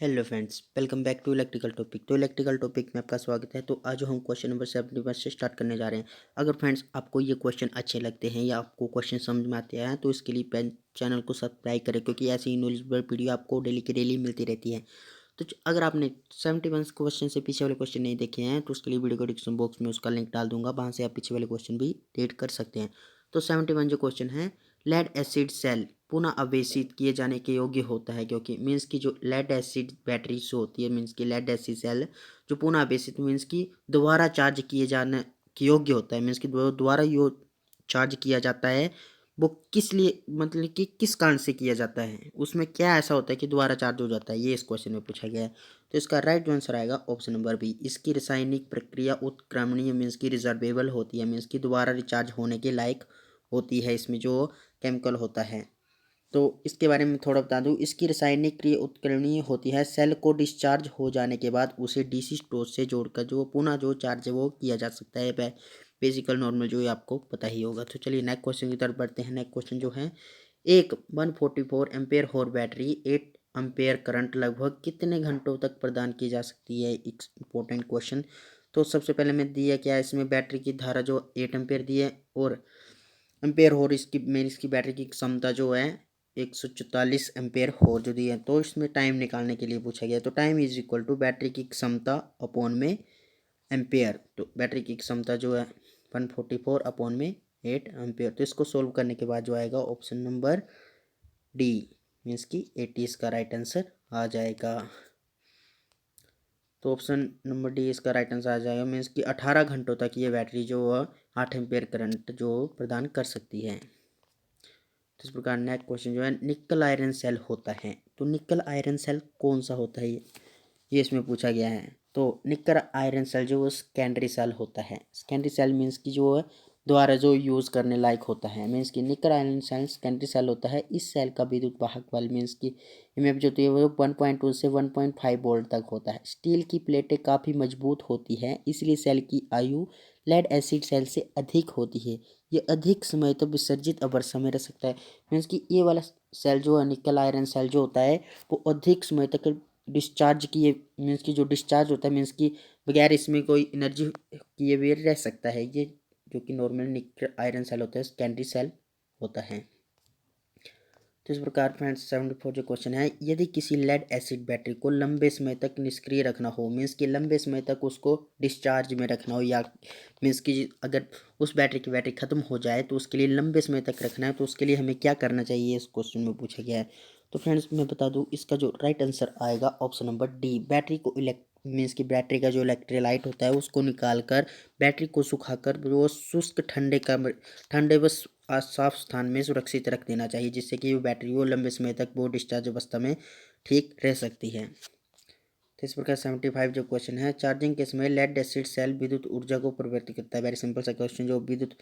Hello friends, welcome back to electrical topic. तो electrical topic में आपका स्वागत है। तो आज हम क्वेश्चन नंबर 71 से स्टार्ट करने जा रहे हैं। अगर फ्रेंड्स आपको ये क्वेश्चन अच्छे लगते हैं या आपको क्वेश्चन समझ में आते हैं तो इसके लिए चैनल को सब्सक्राइब करें, क्योंकि ऐसी नॉलेजेबल वीडियो आपको डेली की डेली मिलती रहती है। तो अगर आपने 71 क्वेश्चन से पीछे वाले क्वेश्चन नहीं देखे हैं तो उसके लिए वीडियो को डिस्क्रिप्शन बॉक्स में उसका लिंक डाल दूंगा, वहाँ से आप पीछे वाले क्वेश्चन भी रीड कर सकते हैं। तो 71 जो क्वेश्चन है, लेड एसिड सेल पुनः आवेशित किए जाने के योग्य होता है, क्योंकि मीन्स की जो लेड एसिड बैटरी जो होती है, मीन्स की लेड एसिड सेल जो पुनः आवेशित मीन्स की दोबारा चार्ज किए जाने के योग्य होता है, मीन्स की दोबारा यो चार्ज किया जाता है। वो किस लिए, मतलब कि किस कारण से किया जाता है, उसमें क्या ऐसा होता है कि दोबारा चार्ज हो जाता है, ये इस क्वेश्चन में पूछा गया है। तो इसका राइट आंसर आएगा ऑप्शन नंबर बी। इसकी रासायनिक प्रक्रिया उत्क्रमणीय मीन्स की रिजर्वेबल होती है, मीन्स की दोबारा रिचार्ज होने के लायक होती है। इसमें जो केमिकल होता है, तो इसके बारे में थोड़ा बता दूं। इसकी रासायनिक क्रिया उत्कलनीय होती है। सेल को डिस्चार्ज हो जाने के बाद उसे डीसी स्टोर से जोड़कर जो पुनः जो चार्ज है वो किया जा सकता है। बेसिकल नॉर्मल जो है आपको पता ही होगा। तो चलिए नेक्स्ट क्वेश्चन की तरफ बढ़ते हैं। नेक्स्ट क्वेश्चन जो है, एक 144 एम्पेयर होर बैटरी 8 एम्पेयर करंट लगभग कितने घंटों तक प्रदान की जा सकती है। एक इंपॉर्टेंट क्वेश्चन। तो सबसे पहले मैं दिया क्या है, इसमें बैटरी की धारा जो 8 एम्पेयर दी है और एम्पेयर होर इसकी बैटरी की क्षमता जो है 144 एम्पेयर होर जो दी है। तो इसमें टाइम निकालने के लिए पूछा गया। तो time is equal to battery की क्षमता अपॉन में एम्पेयर। तो बैटरी की क्षमता जो है 144 अपॉन में 8 एम्पेयर। तो इसको सोल्व करने के बाद जो आएगा ऑप्शन नंबर डी, मीन्स की 80 इसका राइट आंसर आ जाएगा। तो ऑप्शन नंबर डी इसका राइट आंसर आ जाएगा, मीन्स कि 18 घंटों तक ये बैटरी जो 8 एम्पेयर करंट जो प्रदान कर सकती है। तो इस प्रकार नेक्स्ट क्वेश्चन जो है, निकल आयरन सेल होता है। तो निकल आयरन सेल कौन सा होता है, ये इसमें पूछा गया है। तो निकल आयरन सेल जो सेकेंडरी सेल होता है। सेकेंडरी सेल मीन्स की जो है दोबारा जो यूज़ करने लायक होता है, मीन्स की निकल आयरन सेल सेकेंडरी सेल होता है। इस सेल का विद्युत वाहक बल मीन्स की इमेज जो होती है वो 1.2 से 1.5 वोल्ट तक होता है। स्टील की प्लेटें काफ़ी मजबूत होती हैं, इसलिए सेल की आयु लेड एसिड सेल से अधिक होती है। ये अधिक समय तक विसर्जित अवस्था में रह सकता है। मीन्स कि ये वाला सेल जो है निकल आयरन सेल जो होता है वो अधिक समय तक डिस्चार्ज किए, मीन्स की जो डिस्चार्ज होता है मीन्स की बगैर इसमें कोई एनर्जी किए हुए रह सकता है। ये जो कि नॉर्मल निकल आयरन सेल होता है सेकेंडरी सेल होता है। तो इस प्रकार फ्रेंड्स 74 जो क्वेश्चन है, यदि किसी लेड एसिड बैटरी को लंबे समय तक निष्क्रिय रखना हो, मीन्स कि लंबे समय तक उसको डिस्चार्ज में रखना हो, या मीन्स कि अगर उस बैटरी की बैटरी खत्म हो जाए तो उसके लिए लंबे समय तक रखना है, तो उसके लिए हमें क्या करना चाहिए, इस क्वेश्चन में पूछा गया है। तो फ्रेंड्स मैं बता दूँ, इसका जो राइट आंसर आएगा ऑप्शन नंबर डी। बैटरी को मीन्स की बैटरी का जो इलेक्ट्रोलाइट होता है उसको निकाल कर बैटरी को सुखाकर वो शुष्क ठंडे व साफ स्थान में सुरक्षित रख देना चाहिए, जिससे कि वो बैटरी वो लंबे समय तक वो डिस्चार्ज अवस्था में ठीक रह सकती है। तो इस प्रकार 75 जो क्वेश्चन है, चार्जिंग के समय लेड एसिड सेल विद्युत ऊर्जा को परिवर्तित करता है। वेरी सिंपल सा क्वेश्चन, जो विद्युत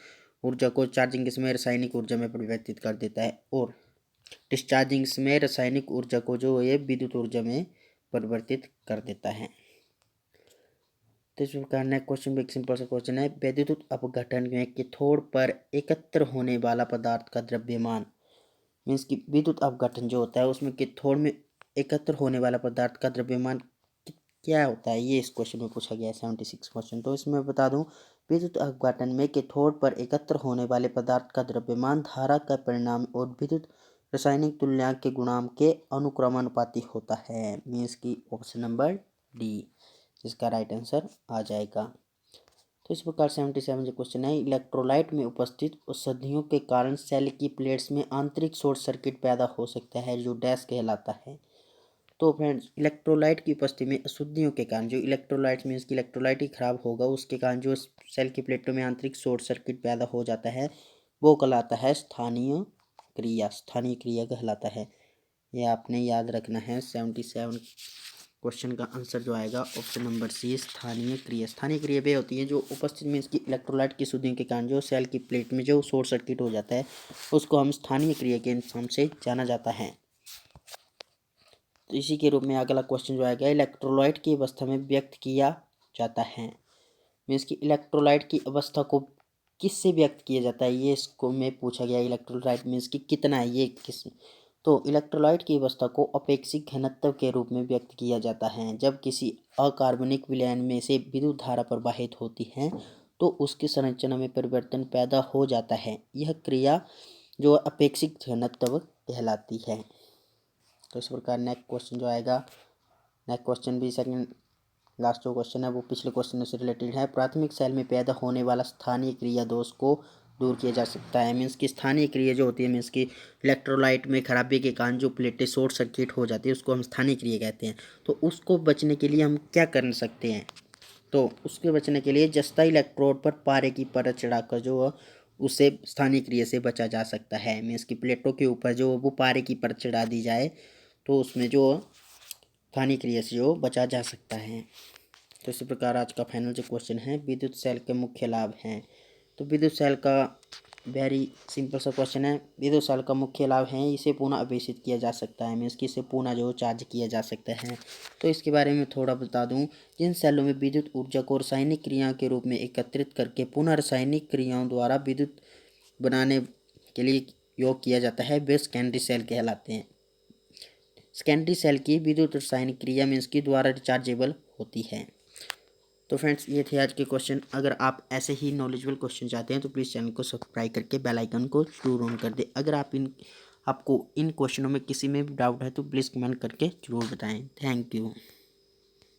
ऊर्जा को चार्जिंग के समय रासायनिक ऊर्जा में परिवर्तित कर देता है, और डिस्चार्जिंग में रासायनिक ऊर्जा को जो ये विद्युत ऊर्जा में परिवर्तित कर देता है। तो इस प्रकार नेक्स्ट क्वेश्चन भी एक सिंपल सा क्वेश्चन है, वैद्युत अपघटन में कैथोड पर एकत्र होने वाला पदार्थ का द्रव्यमान। मीन्स कि विद्युत अपघटन जो होता है उसमें कैथोड में एकत्र होने वाला पदार्थ का द्रव्यमान क्या होता है, ये इस क्वेश्चन में पूछा गया है 76 क्वेश्चन। तो इसमें बता दूं, विद्युत अपघटन में कैथोड पर एकत्र होने वाले पदार्थ का द्रव्यमान धारा का परिणाम और विद्युत रासायनिक तुल्यांक के गुणांक के अनुक्रमानुपाती होता है। मीन्स की ऑप्शन नंबर डी इसका राइट आंसर आ जाएगा। तो इस प्रकार 77 जो क्वेश्चन है, इलेक्ट्रोलाइट में उपस्थित औषधियों के कारण सेल की प्लेट्स में आंतरिक शॉर्ट सर्किट पैदा हो सकता है, जो डैश कहलाता है। तो फ्रेंड्स इलेक्ट्रोलाइट की उपस्थिति में अशुद्धियों के कारण, जो इलेक्ट्रोलाइट मीन्स की इलेक्ट्रोलाइट ही खराब होगा उसके कारण जो सेल की प्लेटों में आंतरिक शॉर्ट सर्किट पैदा हो जाता है, वो कहलाता है स्थानीय क्रिया। स्थानीय क्रिया कहलाता है, ये आपने याद रखना है। 77 क्वेश्चन का आंसर जो आएगा ऑप्शन नंबर सी, स्थानीय क्रिया। स्थानीय क्रिया वे होती है जो उपस्थित मीन्स की इलेक्ट्रोलाइट की शुद्धि के कारण जो सेल की प्लेट में जो शॉर्ट सर्किट हो जाता है उसको हम स्थानीय क्रिया के नाम से जाना जाता है। तो इसी के रूप में अगला क्वेश्चन जो आएगा, इलेक्ट्रोलाइट की अवस्था में व्यक्त किया जाता है। मीन्स की इलेक्ट्रोलाइट की अवस्था को किससे व्यक्त किया जाता है, ये इसको में पूछा गया। इलेक्ट्रोलाइट मीन्स की कितना है, ये किस। तो इलेक्ट्रोलाइट की अवस्था को अपेक्षिक घनत्व के रूप में व्यक्त किया जाता है। जब किसी अकार्बनिक विलयन में से विद्युत धारा प्रवाहित होती है तो उसकी संरचना में परिवर्तन पैदा हो जाता है। यह क्रिया जो अपेक्षिक घनत्व कहलाती है। तो इस प्रकार नेक्स्ट क्वेश्चन जो आएगा, नेक्स्ट क्वेश्चन भी सेकंड लास्ट जो क्वेश्चन है वो पिछले क्वेश्चन से रिलेटेड है। प्राथमिक सेल में पैदा होने वाला स्थानीय क्रिया दोष को दूर किया जा सकता है। मीन्स की स्थानीय क्रिया जो होती है, मीन्स की इलेक्ट्रोलाइट में खराबी के कारण जो प्लेटें शॉर्ट सर्किट हो जाती है उसको हम स्थानीय क्रिया कहते हैं। तो उसको बचने के लिए हम क्या कर सकते हैं? तो उसके बचने के लिए जस्ता इलेक्ट्रोड पर पारे की परत चढ़ाकर जो उसे स्थानीय क्रिया से बचा जा सकता है। मीन्स की प्लेटों के ऊपर जो वो पारे की परत चढ़ा दी जाए तो उसमें जो स्थानीय क्रिया से जो बचा जा सकता है। तो इसी प्रकार आज का फाइनल जो क्वेश्चन है, विद्युत सेल के मुख्य लाभ हैं। तो विद्युत सेल का वेरी सिंपल सा क्वेश्चन है। विद्युत सेल का मुख्य लाभ है इसे पुनः आवेशित किया जा सकता है। मीन्स कि इसे पुनः जो चार्ज किया जा सकता है। तो इसके बारे में थोड़ा बता दूं, जिन सेलों में विद्युत ऊर्जा को रासायनिक क्रिया के रूप में एकत्रित करके पुनः रासायनिक क्रियाओं द्वारा विद्युत बनाने के लिए उपयोग किया जाता है वे सेकेंडरी सेल कहलाते हैं। सेकेंडरी सेल की विद्युत रासायनिक क्रिया मीन्स की द्वारा रिचार्जेबल होती है। तो फ्रेंड्स ये थे आज के क्वेश्चन। अगर आप ऐसे ही नॉलेजेबल क्वेश्चन चाहते हैं तो प्लीज़ चैनल को सब्सक्राइब करके बेल आइकन को जरूर ऑन कर दें। अगर आपको इन क्वेश्चनों में किसी में भी डाउट है तो प्लीज़ कमेंट करके ज़रूर बताएं। Thank you.